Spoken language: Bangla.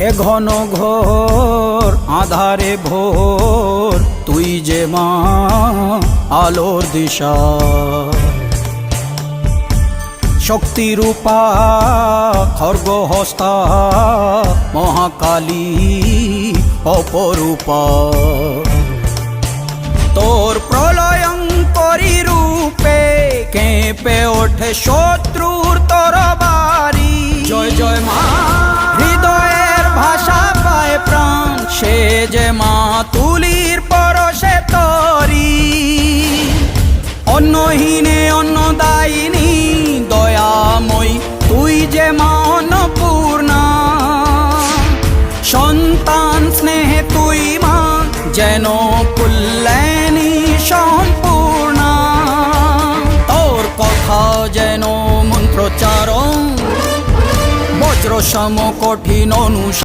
এ ঘন ঘোর আধারে ভোর তুই যে মা আলোর দিশা শক্তিরূপা খর্গহস্তা মহাকালী অপরূপা তোর প্রলয়ঙ্করী রূপে কেঁপে ওঠে শত্রুর তরবারি জয় জয় মা হৃদয়ের ভাষা পায় প্রাণ সে যে মা তুলির পরশে তরি অন্নহীনে অন্নদায়িনী দয়াময়ী তুই যে মা অন্নপূর্ণা সন্তান স্নেহে তুই মা যেন কল্যাণী সম্পূর্ণা তোর কথা যেন মন্ত্রোচ্চারণ বজ্র সম কঠিন অনু